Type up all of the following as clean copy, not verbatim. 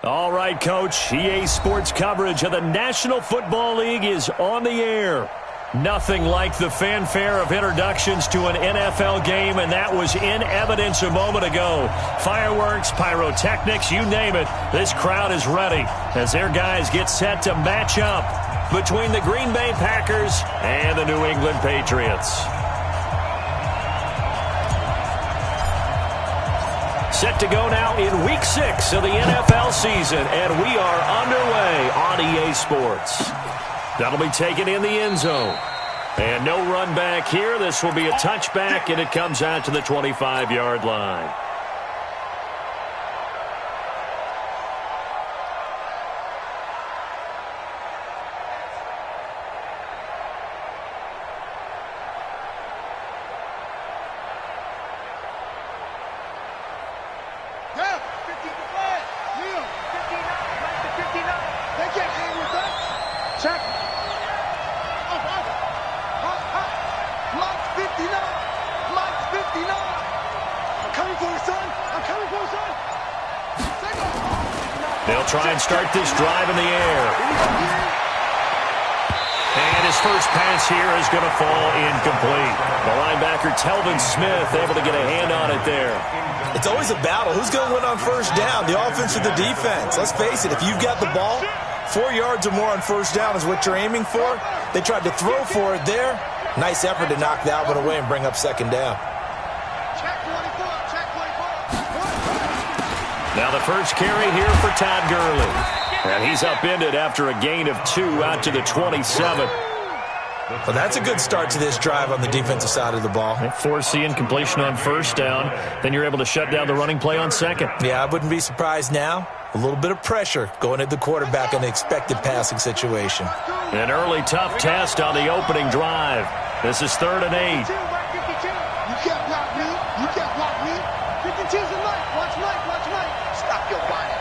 All right, Coach. EA Sports coverage of the National Football League is on the air. Nothing like the fanfare of introductions to an NFL game, and that was in evidence a moment ago. Fireworks, pyrotechnics, you name it. This crowd is ready as their guys get set to match up between the Green Bay Packers and the New England Patriots. Set to go now in Week 6 of the NFL season, and we are underway on EA Sports. That'll be taken in the end zone. And no run back here. This will be a touchback, and it comes out to the 25-yard line. They'll try and start this drive in the air. And his first pass here is going to fall incomplete. The linebacker, Telvin Smith, able to get a hand on it there. It's always a battle. Who's going to win on first down, the offense or the defense? Let's face it, if you've got the ball, 4 yards or more on first down is what you're aiming for. They tried to throw for it there. Nice effort to knock that one away and bring up second down. Now the first carry here for Todd Gurley. And he's upended after a gain of 2 out to the 27. Well, that's a good start to this drive on the defensive side of the ball. Force the incompletion on first down. Then you're able to shut down the running play on second. Yeah, I wouldn't be surprised now. A little bit of pressure going at the quarterback in the expected passing situation. An early tough test on the opening drive. This is 3rd and 8. You can't block me. You can't block me. 52's a Mike. Watch Mike. Watch Mike. Stop your body.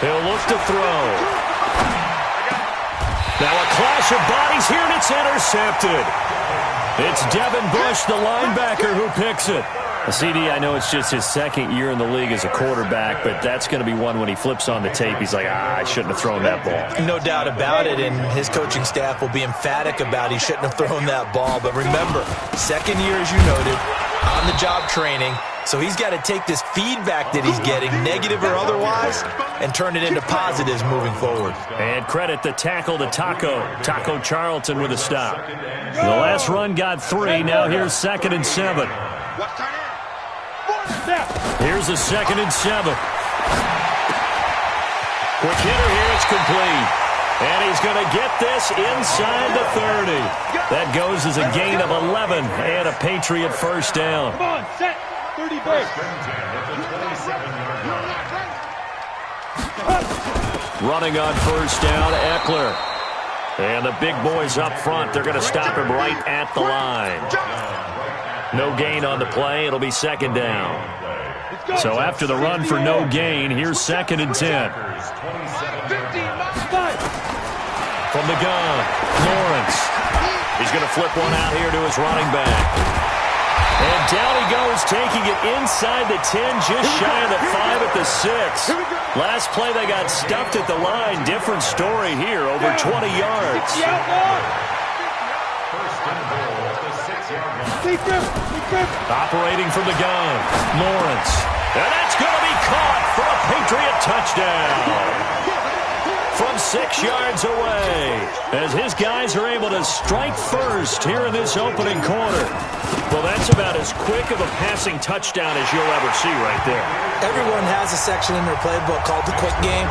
He'll look to throw. Now a clash of bodies here, and it's intercepted. It's Devin Bush, the linebacker, who picks it. CD, I know it's just his second year in the league as a quarterback, but that's going to be one when he flips on the tape. He's like, I shouldn't have thrown that ball. No doubt about it, and his coaching staff will be emphatic about he shouldn't have thrown that ball. But remember, second year, as you noted, on-the-job training, so he's got to take this feedback that he's getting, negative or otherwise, and turn it into positives moving forward. And credit the tackle to Taco Charlton with a stop. The last run got 3. Now here's 2nd and 7. Here's a 2nd and 7. Quick hitter here. It's complete. And he's going to get this inside the 30. That goes as a gain of 11 and a Patriot first down. Come on, set. 30 break. Running on first down, Eckler. And the big boys up front, they're going to stop him right at the line. No gain on the play. It'll be 2nd down. So after the run for no gain, here's 2nd and 10. From the gun, Lawrence. He's going to flip one out here to his running back. And down he goes, taking it inside the 10, just shy of the 5 at the 6. Last play they got stuffed at the line. Different story here, over 20 yards. Operating from the gun, Lawrence. And that's going to be caught for a Patriot touchdown. From 6 yards away, as his guys are able to strike first here in this opening quarter. Well, that's about as quick of a passing touchdown as you'll ever see right there. Everyone has a section in their playbook called the quick game.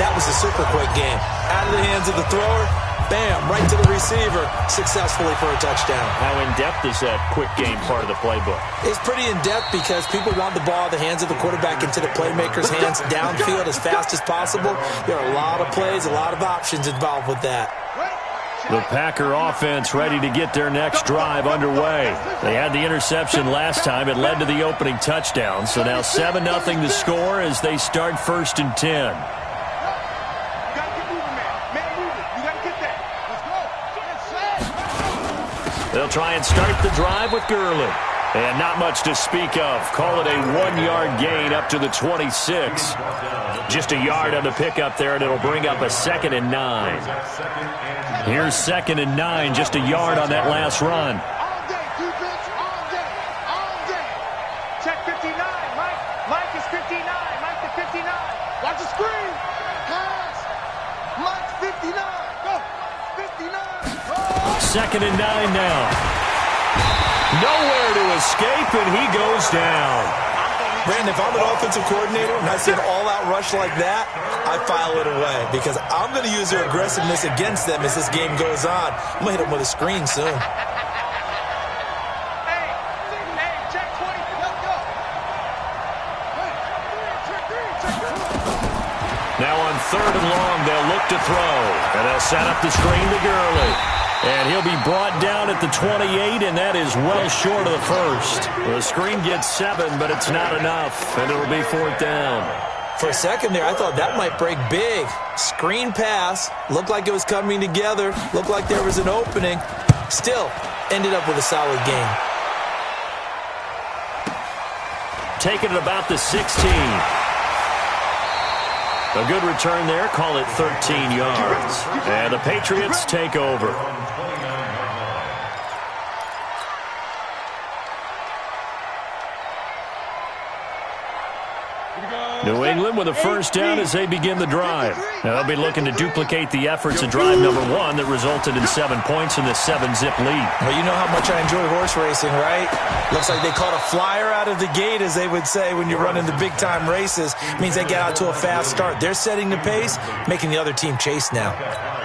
That was a super quick game. Out of the hands of the thrower, bam, right to the receiver, successfully for a touchdown. How in-depth is that quick game part of the playbook? It's pretty in-depth because people want the ball in the hands of the quarterback into the playmaker's hands downfield as fast as possible. There are a lot of plays, a lot of options involved with that. The Packer offense ready to get their next drive underway. They had the interception last time. It led to the opening touchdown. So now 7-0 the score as they start 1st and 10. They'll try and start the drive with Gurley. And not much to speak of. Call it a 1-yard gain up to the 26. Just a yard on the pickup there, and it'll bring up a 2nd and 9. Here's 2nd and 9, just a yard on that last run. All day, defense, all day, all day. Check 59, Mike. Mike is 59. Mike to 59. Watch the screen. Pass. Mike's 59. Go. 59. Oh. 2nd and 9 now. Nowhere to escape, and he goes down. Brandon, if I'm an offensive coordinator and I see an all-out rush like that, I file it away because I'm going to use their aggressiveness against them as this game goes on. I'm going to hit them with a screen soon. Hey, check 20. Let's go. Hey, check three. Now on 3rd and long, they'll look to throw. And they'll set up the screen to Gurley. And he'll be brought down at the 28, and that is well short of the first. The screen gets 7, but it's not enough, and it'll be 4th down. For a second there, I thought that might break big. Screen pass, looked like it was coming together, looked like there was an opening. Still, ended up with a solid game. Taking it about the 16. A good return there, call it 13 yards. And the Patriots take over. New England with a first down as they begin the drive. Now they'll be looking to duplicate the efforts of drive number 1 that resulted in 7 points in the 7-zip lead. Well, you know how much I enjoy horse racing, right? Looks like they caught a flyer out of the gate, as they would say when you're running the big-time races. It means they get out to a fast start. They're setting the pace, making the other team chase now.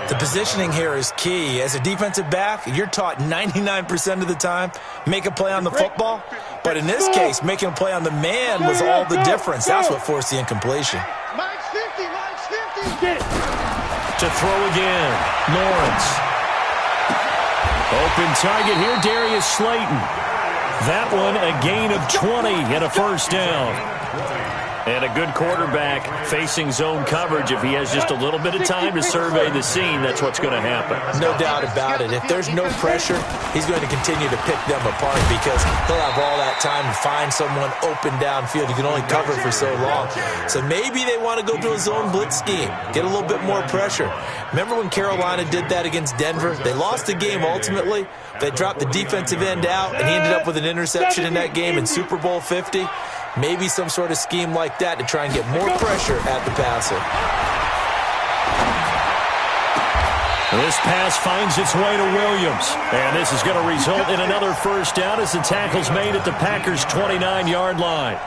The positioning here is key. As a defensive back, you're taught 99% of the time, make a play on the football. But in this case, making a play on the man was all the difference. That's what forced the incompletion. Mike's 50. Mike's 50. To throw again, Lawrence. Open target here, Darius Slayton. That one a gain of 20 and a first down. And a good quarterback facing zone coverage. If he has just a little bit of time to survey the scene, that's what's going to happen. No doubt about it. If there's no pressure, he's going to continue to pick them apart because he'll have all that time to find someone open downfield. You can only cover for so long. So maybe they want to go to a zone blitz scheme, get a little bit more pressure. Remember when Carolina did that against Denver? They lost the game ultimately. They dropped the defensive end out, and he ended up with an interception in that game in Super Bowl 50. Maybe some sort of scheme like that to try and get more pressure at the passer. This pass finds its way to Williams. And this is going to result in another first down as the tackle's made at the Packers' 29-yard line.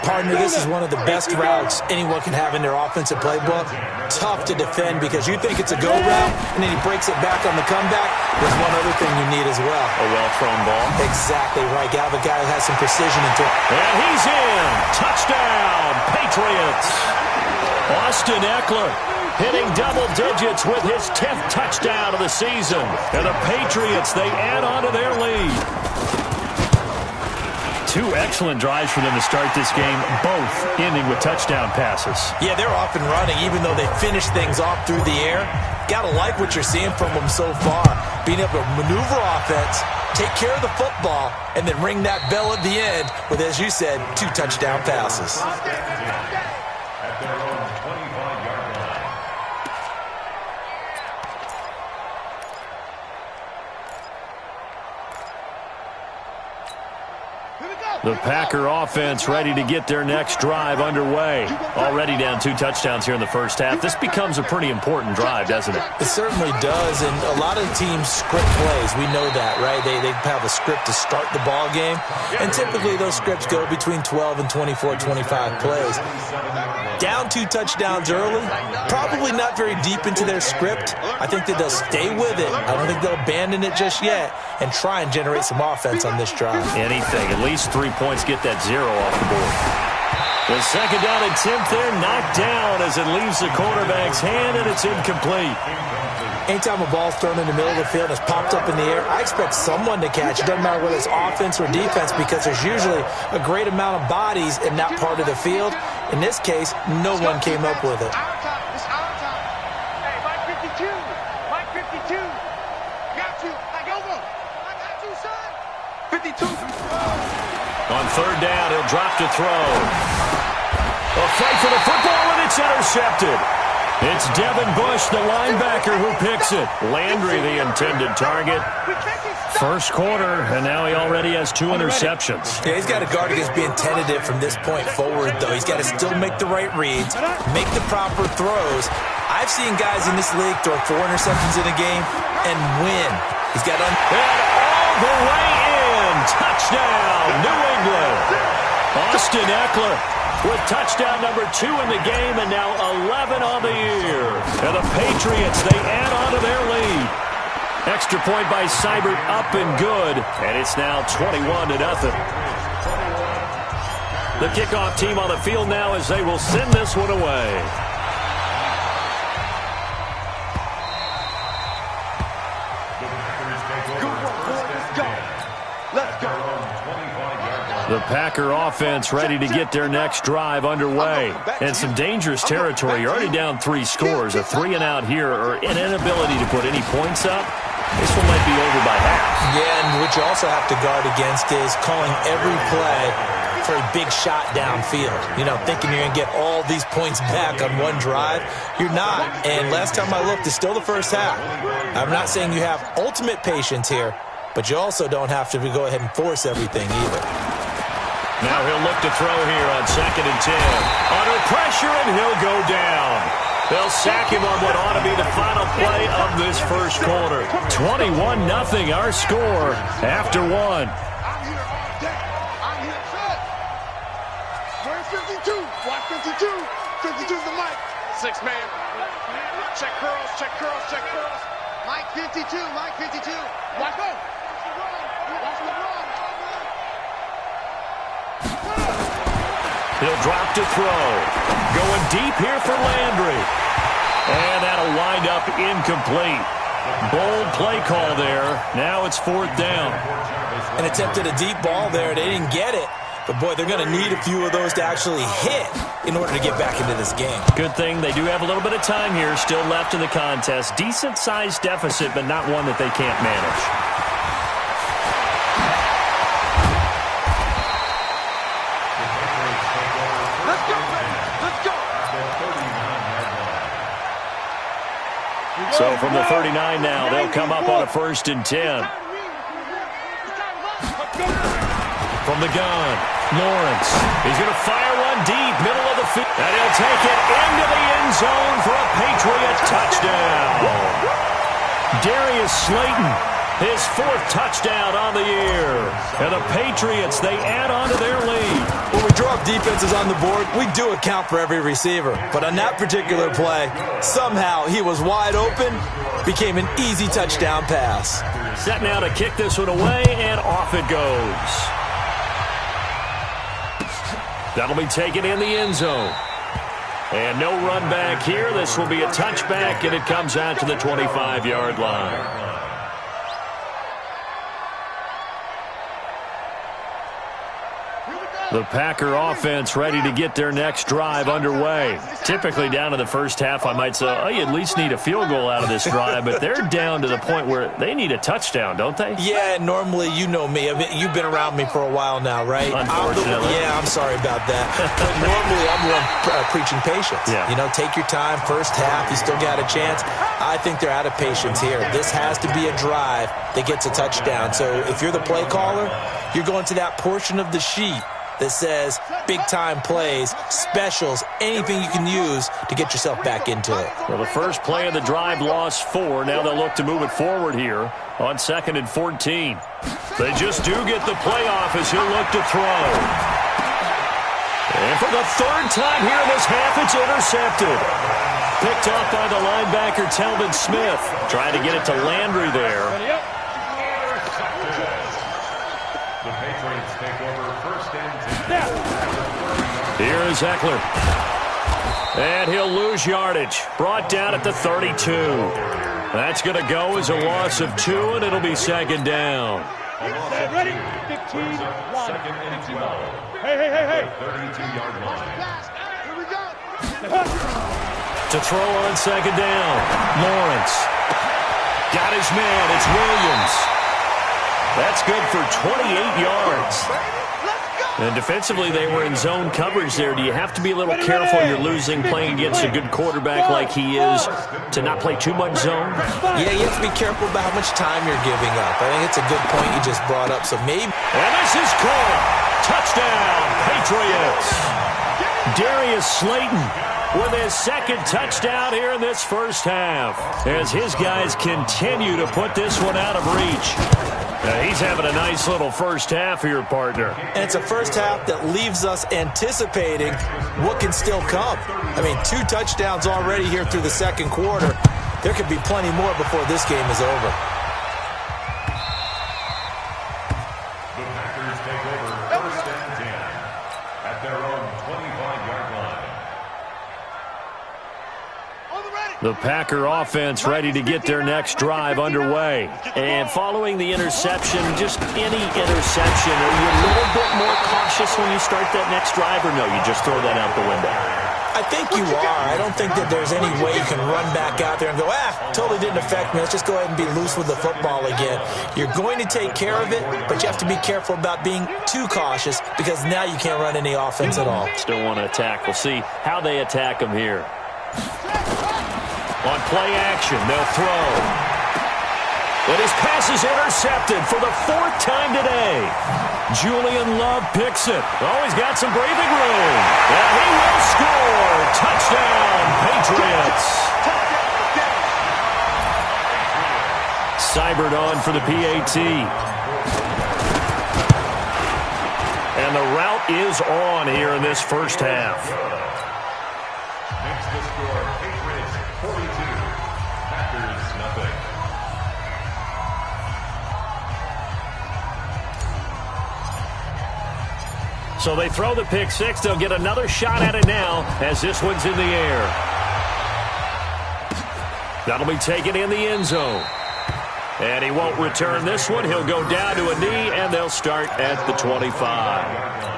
Partner, this is one of the best routes anyone can have in their offensive playbook. Tough to defend because you think it's a go route, and then he breaks it back on the comeback. There's one other thing you need as well. A well-thrown ball. Exactly right. You have a guy who has some precision into it. And he's in. Touchdown, Patriots. Austin Eckler hitting double digits with his 10th touchdown of the season. And the Patriots, they add on to their lead. 2 excellent drives for them to start this game, both ending with touchdown passes. Yeah, they're off and running, even though they finish things off through the air. Gotta like what you're seeing from them so far. Being able to maneuver offense, take care of the football, and then ring that bell at the end with, as you said, 2 touchdown passes. The Packer offense ready to get their next drive underway. Already down 2 touchdowns here in the first half. This becomes a pretty important drive, doesn't it? It certainly does, and a lot of teams script plays. We know that, right? They have a script to start the ball game, and typically those scripts go between 12 and 24, 25 plays. Down 2 touchdowns early, probably not very deep into their script. I think that they'll stay with it. I don't think they'll abandon it just yet and try and generate some offense on this drive. Anything, at least 3 points, get that 0 off the board. The second down attempt there knocked down as it leaves the quarterback's hand, and it's incomplete. Anytime a ball's thrown in the middle of the field and it's popped up in the air, I expect someone to catch it. Doesn't matter whether it's offense or defense because there's usually a great amount of bodies in that part of the field. In this case, no one came up with it. It's our time. Hey, Mike 52. Mike 52. Got you. Like, over. I got you, son. 52. On third down, he'll drop to throw. A fight for the football, and it's intercepted. It's Devin Bush, the linebacker, who picks it. Landry, the intended target. First quarter, and now he already has 2 interceptions. Yeah, he's got to guard against being tentative from this point forward, though. He's got to still make the right reads, make the proper throws. I've seen guys in this league throw 4 interceptions in a game and win. He's got and all the way in. Touchdown, New England. Austin Eckler with touchdown number 2 in the game, and now 11 on the year. And the Patriots, they add on to their lead. Extra point by Seibert, up and good, and it's now 21-0. The kickoff team on the field now as they will send this one away. The Packer offense ready to get their next drive underway. And some dangerous territory. You're already down 3 scores. A 3-and-out here or an inability to put any points up. This one might be over by half. Yeah, and what you also have to guard against is calling every play for a big shot downfield. You know, thinking you're going to get all these points back on one drive. You're not. And last time I looked, it's still the first half. I'm not saying you have ultimate patience here, but you also don't have to go ahead and force everything either. Now he'll look to throw here on 2nd and 10. Under pressure, and he'll go down. They'll sack him on what ought to be the final play of this first quarter. 21-0 our score after 1. I'm here all day. I'm here. Where's 52? Watch 52. 52's the mic. 6 man. Check curls, check curls, check curls. Mike 52, Mike 52. Watch go. Watch the run. He'll drop to throw. Going deep here for Landry. And that'll wind up incomplete. Bold play call there. Now it's 4th down. And attempted a deep ball there. They didn't get it. But, boy, they're going to need a few of those to actually hit in order to get back into this game. Good thing they do have a little bit of time here still left in the contest. Decent-sized deficit, but not one that they can't manage. So from the 39 now, they'll come up on a 1st and 10. From the gun, Lawrence. He's going to fire one deep, middle of the field. And he'll take it into the end zone for a Patriot touchdown. Darius Slayton, his 4th touchdown on the year. And the Patriots, they add on to their lead. When we draw up defenses on the board, we do account for every receiver. But on that particular play, somehow he was wide open, became an easy touchdown pass. Set now to kick this one away, and off it goes. That'll be taken in the end zone. And no run back here. This will be a touchback, and it comes out to the 25-yard line. The Packer offense ready to get their next drive underway. Typically down to the first half, I might say, oh, you at least need a field goal out of this drive, but they're down to the point where they need a touchdown, don't they? Yeah, normally, you know me. I mean, you've been around me for a while now, right? Unfortunately. I'm sorry about that. But normally, I'm the one preaching patience. Yeah. You know, take your time. First half, you still got a chance. I think they're out of patience here. This has to be a drive that gets a touchdown. So if you're the play caller, you're going to that portion of the sheet that says big-time plays, specials, anything you can use to get yourself back into it. Well, the first play of the drive lost 4. Now they'll look to move it forward here on 2nd and 14. They just do get the play off as he'll look to throw. And for the 3rd time here in this half, it's intercepted. Picked off by the linebacker, Telvin Smith. Trying to get it to Landry there. The Patriots take over 1st and 10. Here is Eckler. And he'll lose yardage. Brought down at the 32. That's going to go as a loss of 2, and it'll be 2nd down. Ready? 15, 2nd and 12. Hey. 32-yard line. Here we go. To throw on 2nd down. Lawrence. Got his man. It's Williams. That's good for 28 yards. And defensively, they were in zone coverage there. Do you have to be a little careful when you're losing, playing against a good quarterback like he is, to not play too much zone? Yeah, you have to be careful about how much time you're giving up. I think it's a good point you just brought up. So maybe... And this is caught. Touchdown, Patriots. Darius Slayton with his second touchdown here in this first half, as his guys continue to put this one out of reach. He's having a nice little first half here, partner. And it's a first half that leaves us anticipating what can still come. I mean, 2 touchdowns already here through the second quarter. There could be plenty more before this game is over. The Packers take over 1st and 10 at their own 25-yard line. The Packer offense ready to get their next drive underway. And following the interception, just any interception, are you a little bit more cautious when you start that next drive, or no, you just throw that out the window? I think you are. I don't think that there's any way you can run back out there and go, totally didn't affect me. Let's just go ahead and be loose with the football again. You're going to take care of it, but you have to be careful about being too cautious, because now you can't run any offense at all. Still want to attack. We'll see how they attack him here. On play action, they'll throw. But his pass is intercepted for the 4th time today. Julian Love picks it. Oh, he's got some breathing room. And he will score. Touchdown, Patriots. Seibert on for the PAT. And the route is on here in this first half. Makes the score Patriots 42, Packers nothing. So they throw the pick six. They'll get another shot at it now as this one's in the air. That'll be taken in the end zone. And he won't return this one. He'll go down to a knee, and they'll start at the 25.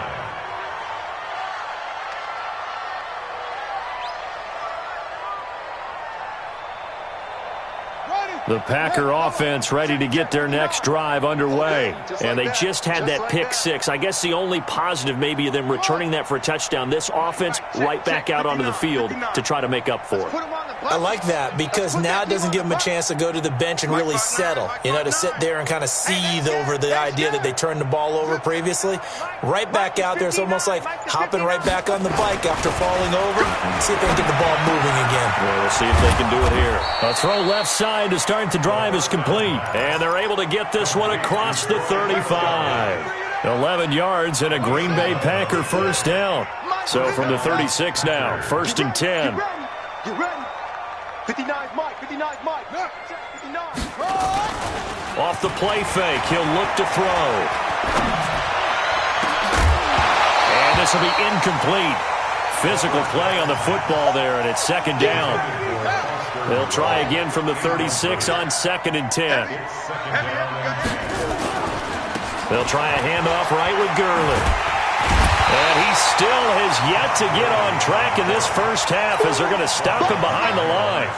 The Packer offense ready to get their next drive underway. And they just had that pick six. I guess the only positive maybe of them returning that for a touchdown. This offense right back out onto the field to try to make up for it. I like that, because now it doesn't give them a chance to go to the bench and really settle. You know, to sit there and kind of seethe over the idea that they turned the ball over previously. Right back out there. It's almost like hopping right back on the bike after falling over. See if they can get the ball moving again. Well, we'll see if they can do it here. A throw left side to start the drive is complete. And they're able to get this one across the 35. 11 yards and a Green Bay Packer first down. So from the 36 now, 1st and 10. Get ready. 59 Mike, 59 Mike. 59. Off the play fake, he'll look to throw. And this will be incomplete. Physical play on the football there, and it's 2nd down. They'll try again from the 36 on 2nd and 10. They'll try a handoff right with Gurley. And he still has yet to get on track in this first half, as they're going to stop him behind the line.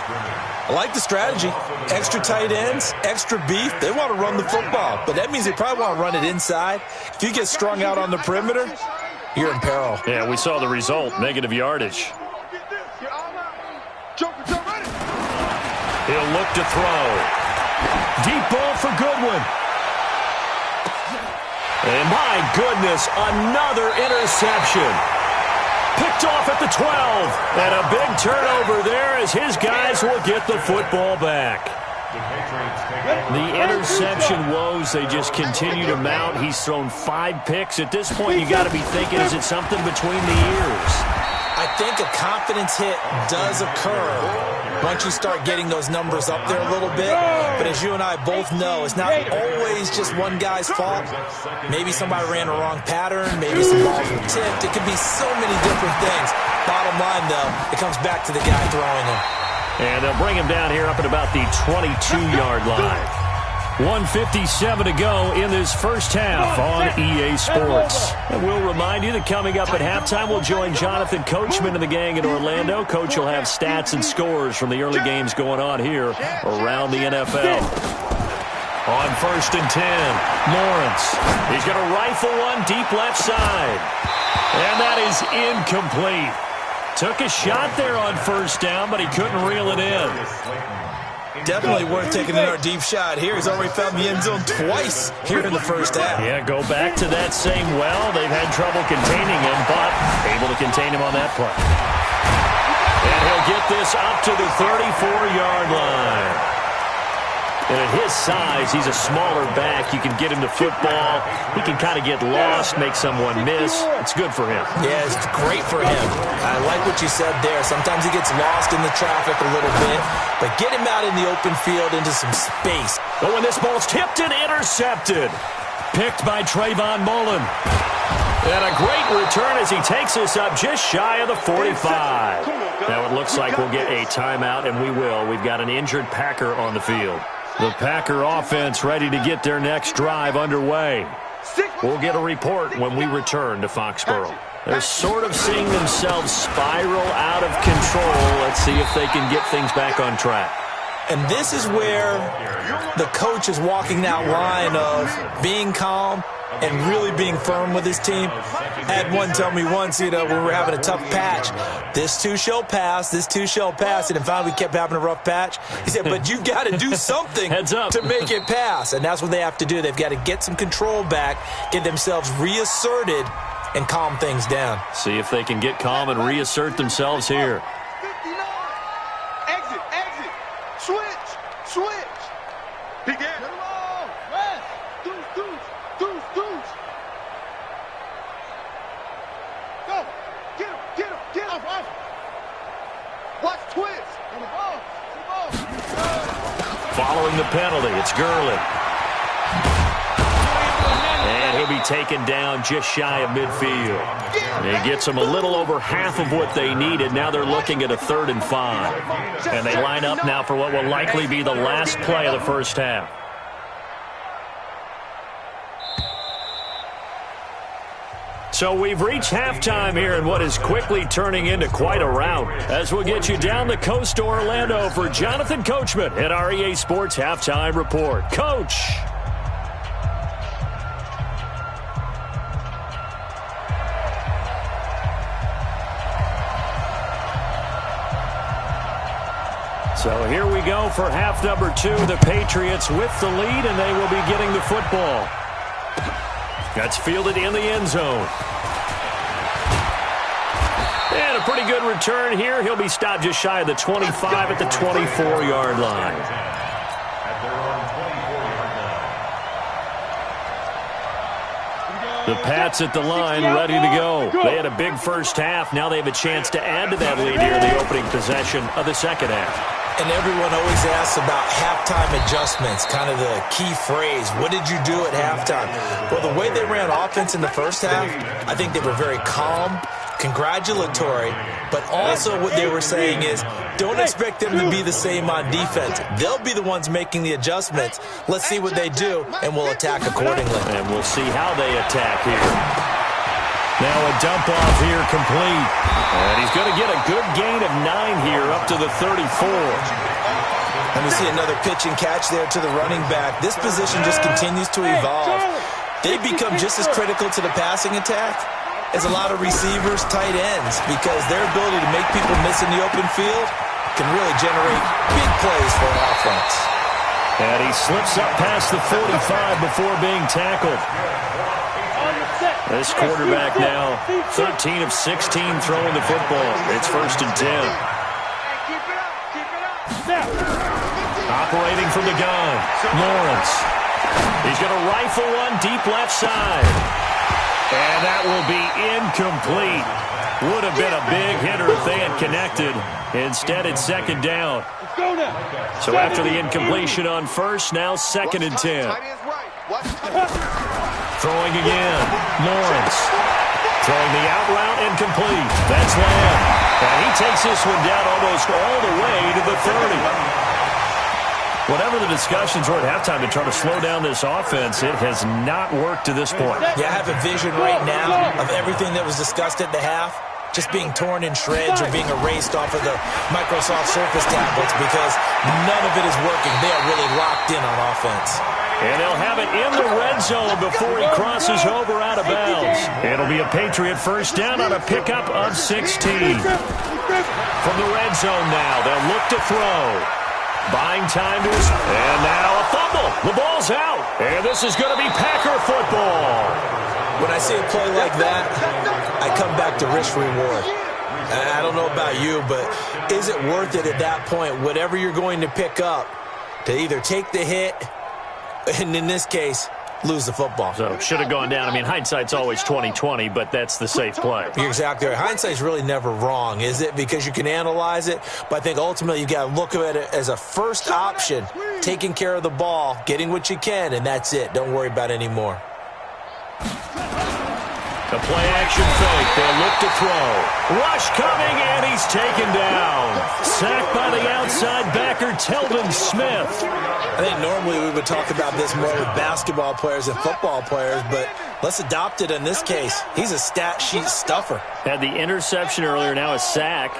I like the strategy. Extra tight ends, extra beef. They want to run the football, but that means they probably want to run it inside. If you get strung out on the perimeter, you're in peril. Yeah, we saw the result, negative yardage. He'll look to throw. Deep ball for Goodwin. And my goodness, another interception. Picked off at the 12. And a big turnover there as his guys will get the football back. The interception woes, they just continue to mount. He's thrown 5 picks. At this point, you got to be thinking, is it something between the ears? I think a confidence hit does occur once you start getting those numbers up there a little bit. But as you and I both know, it's not always just one guy's fault. Maybe somebody ran a wrong pattern. Maybe some balls were tipped. It could be so many different things. Bottom line, though, it comes back to the guy throwing them. And they'll bring him down here up at about the 22-yard line. 1:57 to go in this first half on EA Sports. And we'll remind you that coming up at halftime, we'll join Jonathan Coachman and the gang in Orlando. Coach will have stats and scores from the early games going on here around the NFL. On 1st and 10, Lawrence. He's going to rifle one deep left side. And that is incomplete. Took a shot there on 1st down, but he couldn't reel it in. Definitely worth taking another deep shot here. He's already found the end zone twice here in the first half. Yeah, go back to that same well. They've had trouble containing him, but able to contain him on that play. And he'll get this up to the 34-yard line. And at his size, he's a smaller back. You can get him to football. He can kind of get lost, make someone miss. It's good for him. Yeah, it's great for him. I like what you said there. Sometimes he gets lost in the traffic a little bit, but get him out in the open field into some space. Oh, and this ball's tipped and intercepted. Picked by Trayvon Mullen. And a great return as he takes us up just shy of the 45. Now it looks like we'll get a timeout, and we will. We've got an injured Packer on the field. The Packer offense ready to get their next drive underway. We'll get a report when we return to Foxborough. They're sort of seeing themselves spiral out of control. Let's see if they can get things back on track. And this is where the coach is walking that line of being calm and really being firm with his team. Had one tell me once, when we were having a tough patch, this too shall pass, this too shall pass. And finally we kept having a rough patch. He said, but you've got to do something to make it pass. And that's what they have to do. They've got to get some control back, get themselves reasserted, and calm things down. See if they can get calm and reassert themselves here. 59. Exit, exit. Switch. Begin. West. Deuce. Go. Get him. Off. Watch twist. Following the penalty, it's Gurley. And he'll be taken down just shy of midfield. He gets them a little over half of what they needed. Now they're looking at a 3rd and 5. And they line up now for what will likely be the last play of the first half. So we've reached halftime here in what is quickly turning into quite a rout. As we'll get you down the coast to Orlando for Jonathan Coachman at our EA Sports Halftime Report. Coach! So here we go for half number 2. The Patriots with the lead, and they will be getting the football. That's fielded in the end zone. And a pretty good return here. He'll be stopped just shy of the 25 at the 24-yard line. The Pats at the line, ready to go. They had a big first half. Now they have a chance to add to that lead here in the opening possession of the second half. And everyone always asks about halftime adjustments, kind of the key phrase. What did you do at halftime? Well, the way they ran offense in the first half, I think they were very calm, congratulatory, but also what they were saying is don't expect them to be the same on defense. They'll be the ones making the adjustments. Let's see what they do, and we'll attack accordingly. And we'll see how they attack here. Now a dump off here complete. And he's going to get a good gain of 9 here up to the 34. And we see another pitch and catch there to the running back. This position just continues to evolve. They become just as critical to the passing attack as a lot of receivers, tight ends, because their ability to make people miss in the open field can really generate big plays for an offense. And he slips up past the 45 before being tackled. This quarterback now, 13 of 16 throwing the football. It's 1st and 10. Operating from the gun, Lawrence. He's going to rifle one deep left side. And that will be incomplete. Would have been a big hitter if they had connected. Instead, it's 2nd down. So after the incompletion on 1st, now 2nd and 10. Throwing again, Lawrence. Throwing the out route incomplete. That's Lamb. And he takes this one down almost all the way to the 30. Whatever the discussions were at halftime to try to slow down this offense, it has not worked to this point. Yeah, I have a vision right now of everything that was discussed at the half just being torn in shreds or being erased off of the Microsoft Surface tablets because none of it is working. They are really locked in on offense. And they'll have it in the red zone before he crosses over out of bounds. It'll be a Patriot first down on a pickup of 16. From the red zone now, they'll look to throw. Buying time to his... And now a fumble. The ball's out. And this is going to be Packer football. When I see a play like that, I come back to risk-reward. I don't know about you, but is it worth it at that point, whatever you're going to pick up, to either take the hit, and in this case, lose the football? So should have gone down. I mean, hindsight's always 20/20, but that's the safe play. You're exactly right. Hindsight's really never wrong, is it? Because you can analyze it, but I think ultimately you got to look at it as a first option, taking care of the ball, getting what you can, and that's it. Don't worry about any more. The play-action fake. They'll look to throw. Rush coming, and he's taken down. Sacked by the outside backer, Telvin Smith. I think normally we would talk about this more with basketball players and football players, but let's adopt it in this case. He's a stat sheet stuffer. Had the interception earlier, now a sack.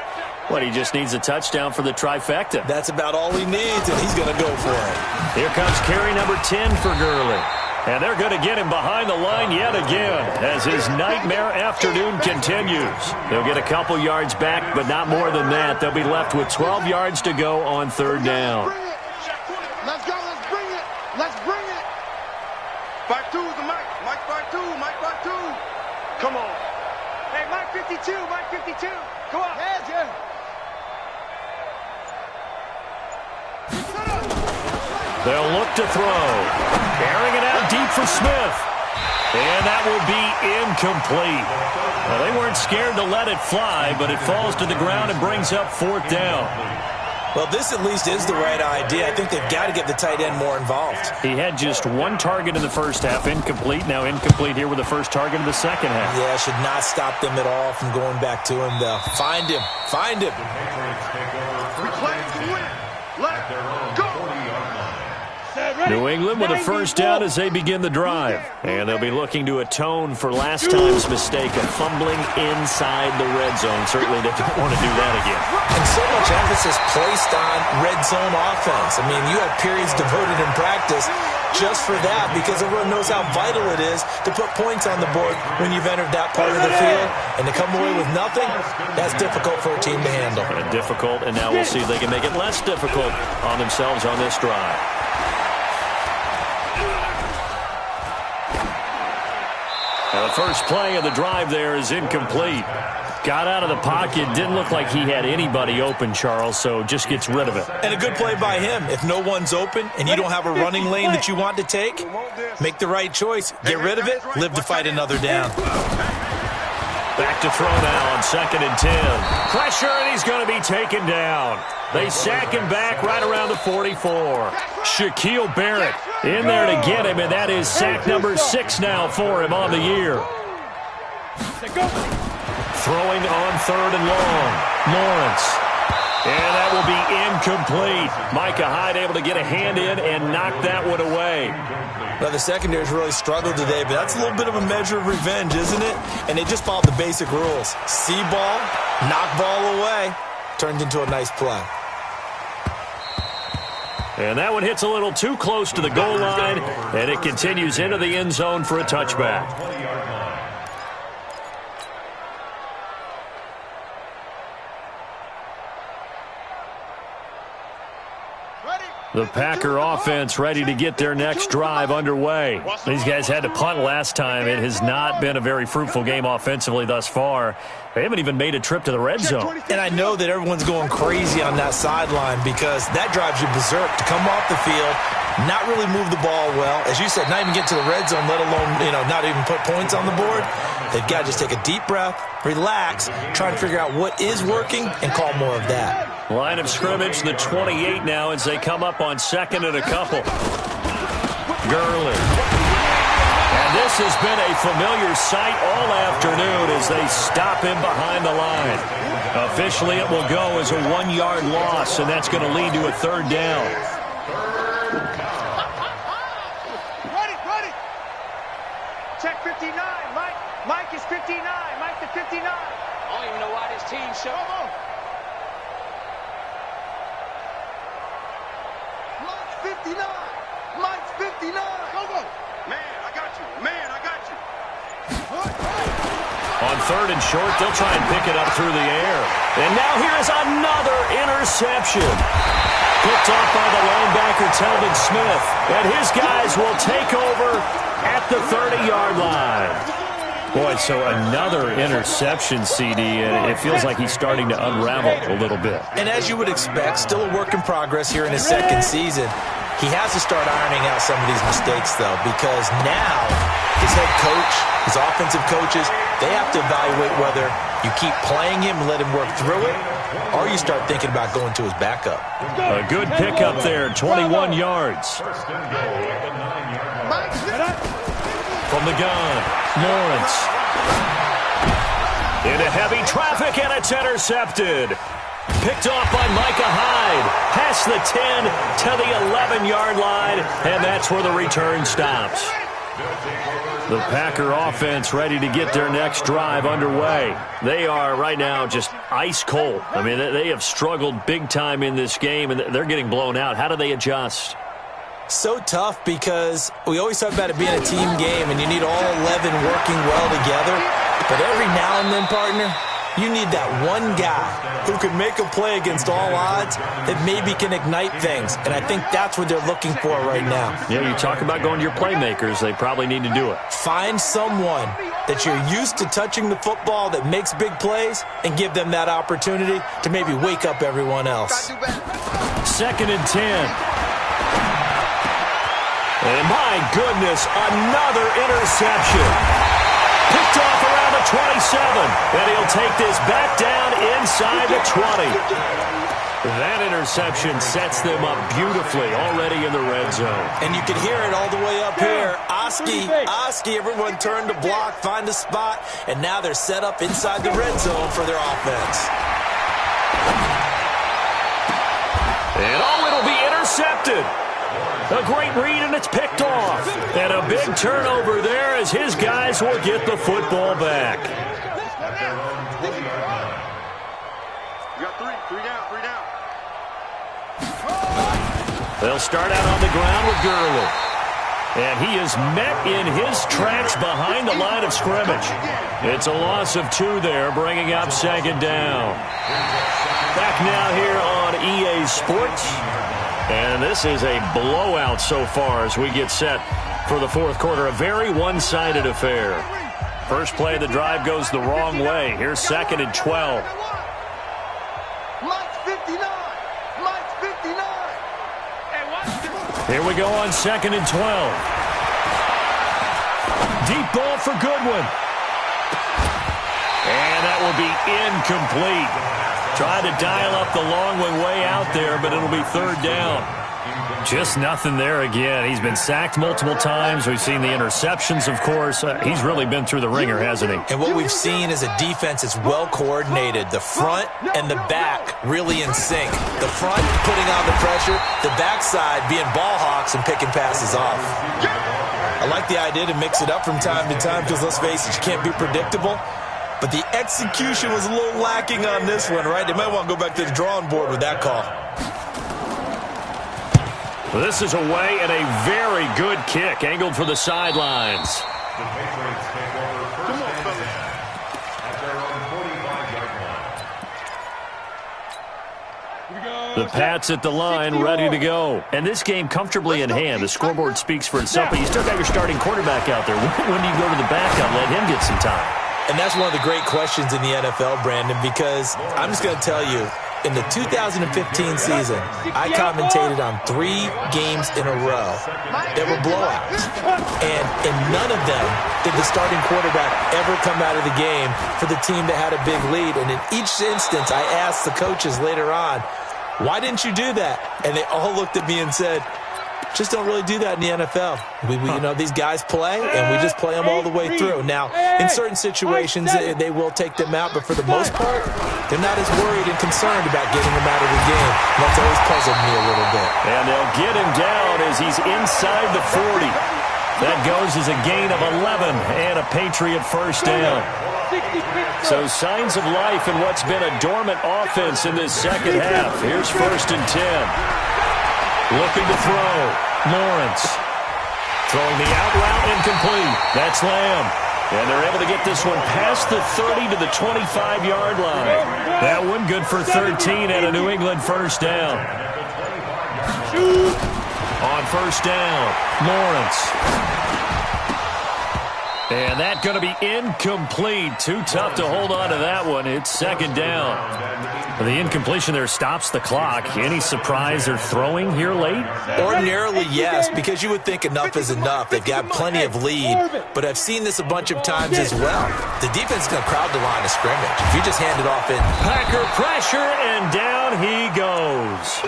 What, he just needs a touchdown for the trifecta. That's about all he needs, and he's going to go for it. Here comes carry number 10 for Gurley. And they're going to get him behind the line yet again as his nightmare afternoon continues. They'll get a couple yards back, but not more than that. They'll be left with 12 yards to go on third down. Let's go. Let's bring it. Let's bring it. 5-2 the Mike. Mike 5-2. Mike 5-2. Come on. Hey, Mike 52. Mike 52. Come on. Yeah. They'll look to throw. Airing it out deep for Smith. And that will be incomplete. Well, they weren't scared to let it fly, but it falls to the ground and brings up fourth down. Well, this at least is the right idea. I think they've got to get the tight end more involved. He had just one target in the first half, incomplete. Now incomplete here with the first target of the second half. Yeah, should not stop them at all from going back to him, though. Find him. Find him. We play to win. Let's go. New England with a first down as they begin the drive. And they'll be looking to atone for last time's mistake of fumbling inside the red zone. Certainly they don't want to do that again. And so much emphasis placed on red zone offense. I mean, you have periods devoted in practice just for that because everyone knows how vital it is to put points on the board when you've entered that part of the field. And to come away with nothing, that's difficult for a team to handle. Difficult, and now we'll see if they can make it less difficult on themselves on this drive. The first play of the drive there is incomplete. Got out of the pocket, didn't look like he had anybody open, Charles, so just gets rid of it. And a good play by him. If no one's open and you don't have a running lane that you want to take, make the right choice. Get rid of it, live to fight another down. Back to throw now on 2nd and 10. Pressure, and he's going to be taken down. They sack him back right around the 44. Shaquille Barrett in there to get him, and that is sack number 6 now for him on the year. Throwing on 3rd and long. Lawrence. And that will be incomplete. Micah Hyde able to get a hand in and knock that one away. Well, the secondary's really struggled today, but that's a little bit of a measure of revenge, isn't it? And they just followed the basic rules. See ball, knock ball away. Turned into a nice play. And that one hits a little too close to the goal line, and it continues into the end zone for a touchback. The Packer offense ready to get their next drive underway. These guys had to punt last time. It has not been a very fruitful game offensively thus far. They haven't even made a trip to the red zone. And I know that everyone's going crazy on that sideline because that drives you berserk to come off the field, not really move the ball well. As you said, not even get to the red zone, let alone, not even put points on the board. They've got to just take a deep breath, relax, try and figure out what is working, and call more of that. Line of scrimmage, the 28 now as they come up on 2nd and a couple. Gurley. And this has been a familiar sight all afternoon as they stop him behind the line. Officially, it will go as a 1-yard loss, and that's going to lead to a 3rd down. Ready. Check 59. Mike is 59. Mike the 59. I don't even know why this team showed up. 59. Mike's 59. Man, I got you. Man, I got you. On third and short, they'll try and pick it up through the air. And now here's another interception. Picked off by the linebacker, Telvin Smith. And his guys will take over at the 30-yard line. Boy, so another interception, CD, and it feels like he's starting to unravel a little bit. And as you would expect, still a work in progress here in his second season. He has to start ironing out some of these mistakes, though, because now his head coach, his offensive coaches, they have to evaluate whether you keep playing him and let him work through it, or you start thinking about going to his backup. A good pickup there, 21 yards. From the gun, Lawrence. Into heavy traffic, and it's intercepted. Picked off by Micah Hyde. Past the 10 to the 11-yard line, and that's where the return stops. The Packer offense ready to get their next drive underway. They are right now just ice cold. I mean, they have struggled big time in this game, and they're getting blown out. How do they adjust? So tough because we always talk about it being a team game, and you need all 11 working well together. But every now and then, partner, you need that one guy who can make a play against all odds that maybe can ignite things. And I think that's what they're looking for right now. Yeah, you talk about going to your playmakers. They probably need to do it. Find someone that you're used to touching the football that makes big plays and give them that opportunity to maybe wake up everyone else. 2nd and 10. And my goodness, another interception. Picked off around the 27. And he'll take this back down inside the 20. That interception sets them up beautifully already in the red zone. And you can hear it all the way up here. Oski, everyone turned to block, find a spot, and now they're set up inside the red zone for their offense. And it'll be intercepted. A great read, and it's picked off. And a big turnover there as his guys will get the football back. You got three down. They'll start out on the ground with Gurley. And he is met in his tracks behind the line of scrimmage. It's a loss of 2 there, bringing up 2nd down. Back now here on EA Sports. And this is a blowout so far as we get set for the 4th quarter. A very one-sided affair. First play of the drive goes the wrong way. Here's 2nd and 12. Mike's 59. Here we go on 2nd and 12. Deep ball for Goodwin. And that will be incomplete. Tried to dial up the long one way out there, but it'll be 3rd down. Just nothing there again. He's been sacked multiple times. We've seen the interceptions, of course. He's really been through the ringer, hasn't he? And what we've seen is a defense that's well coordinated. The front and the back really in sync. The front putting on the pressure, the backside being ball hawks and picking passes off. I like the idea to mix it up from time to time because, let's face it, you can't be predictable. But the execution was a little lacking on this one, right? They might want to go back to the drawing board with that call. Well, this is away and a very good kick, angled for the sidelines. The Patriots take over 1st and 10 at their own 45-yard line. The Pats at the line, ready to go. And this game comfortably in hand. The scoreboard speaks for itself, but you still got your starting quarterback out there. When do you go to the backup, let him get some time? And that's one of the great questions in the NFL, Brandon, because I'm just going to tell you, in the 2015 season, I commentated on 3 games in a row that were blowouts. And in none of them did the starting quarterback ever come out of the game for the team that had a big lead. And in each instance, I asked the coaches later on, why didn't you do that? And they all looked at me and said, just don't really do that in the NFL. You know, these guys play, and we just play them all the way through. Now, in certain situations, they will take them out, but for the most part, they're not as worried and concerned about getting them out of the game. That's always puzzled me a little bit. And they'll get him down as he's inside the 40. That goes as a gain of 11 and a Patriot 1st down. So signs of life in what's been a dormant offense in this second half. Here's 1st and 10. Looking to throw. Lawrence. Throwing the out route incomplete. That's Lamb. And they're able to get this one past the 30 to the 25-yard line. That one good for 13 and a New England first down. On first down, Lawrence. And that's going to be incomplete. Too tough to hold on to that one. It's second down. The incompletion there stops the clock. Any surprise they're throwing here late? Ordinarily, yes, because you would think enough is enough. They've got plenty of lead, but I've seen this a bunch of times as well. The defense is going to crowd the line of scrimmage. If you just hand it off in. Packer pressure, and down he goes.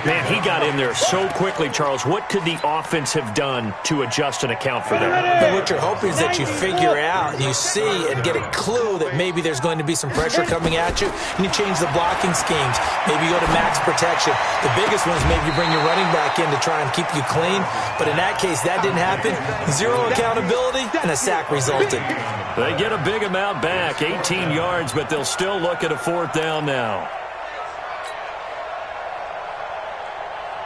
Man, he got in there so quickly, Charles. What could the offense have done to adjust and account for that? But what you're hoping is that you figure out, you see, and get a clue that maybe there's going to be some pressure coming at you, and you change the blocking schemes. Maybe you go to max protection. The biggest one is maybe you bring your running back in to try and keep you clean. But in that case, that didn't happen. Zero accountability, and a sack resulted. They get a big amount back, 18 yards, but they'll still look at a fourth down now.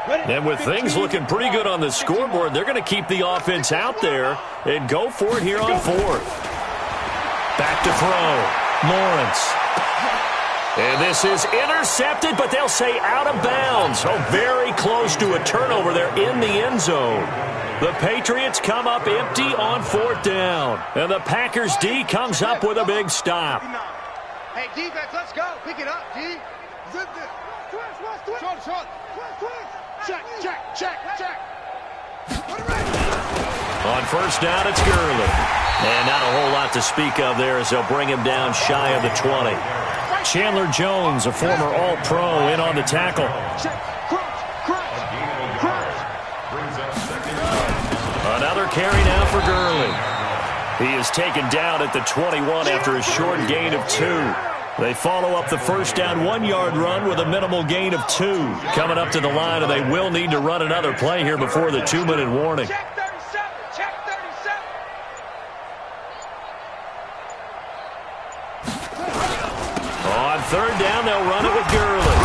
And with things looking pretty good on the scoreboard, they're going to keep the offense out there and go for it here on fourth. Back to throw. Lawrence. And this is intercepted, but they'll say out of bounds. Oh, very close to a turnover there in the end zone. The Patriots come up empty on fourth down. And the Packers D comes up with a big stop. Hey, defense, let's go. Pick it up, D. Check. On first down, it's Gurley. And not a whole lot to speak of there as they'll bring him down shy of the 20. Chandler Jones, a former All-Pro, in on the tackle. Another carry now for Gurley. He is taken down at the 21 after a short gain of 2. They follow up the first down 1-yard run with a minimal gain of 2. Coming up to the line, and they will need to run another play here before the 2-minute warning. Check 37. On third down, they'll run it with Gurley.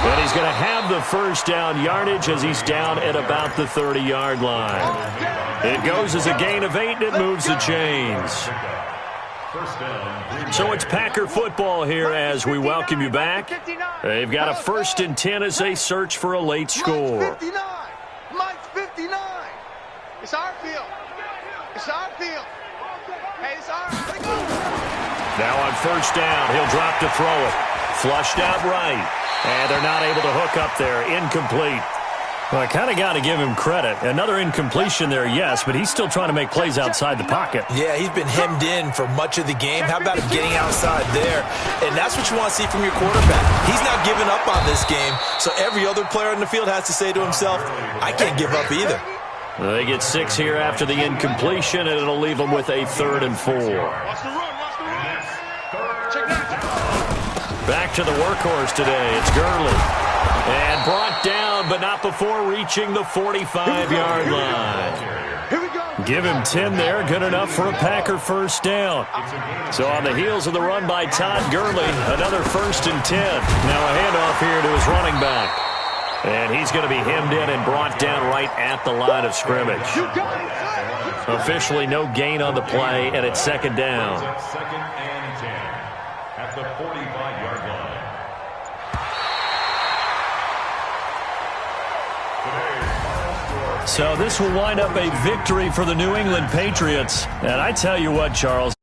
And he's going to have the first down yardage as he's down at about the 30-yard line. It goes as a gain of 8, and it moves the chains. So it's Packer football here as we welcome you back. They've got a 1st and 10 as they search for a late score. Mike's 59. It's our field. Hey, it's ours. Now on first down, he'll drop to throw it. Flushed out right. And they're not able to hook up there. Incomplete. Well, I kind of got to give him credit. Another incompletion there, yes, but he's still trying to make plays outside the pocket. Yeah, he's been hemmed in for much of the game. How about him getting outside there? And that's what you want to see from your quarterback. He's not giving up on this game, so every other player in the field has to say to himself, I can't give up either. They get 6 here after the incompletion, and it'll leave them with a 3rd and 4. Back to the workhorse today. It's Gurley. And brought down, but not before reaching the 45-yard line. Give him 10 there. Good enough for a Packer first down. So on the heels of the run by Todd Gurley, another 1st and 10. Now a handoff here to his running back. And he's going to be hemmed in and brought down right at the line of scrimmage. Officially no gain on the play, and it's 2nd down. 2nd and 10 at the 45-yard line. So this will wind up a victory for the New England Patriots. And I tell you what, Charles.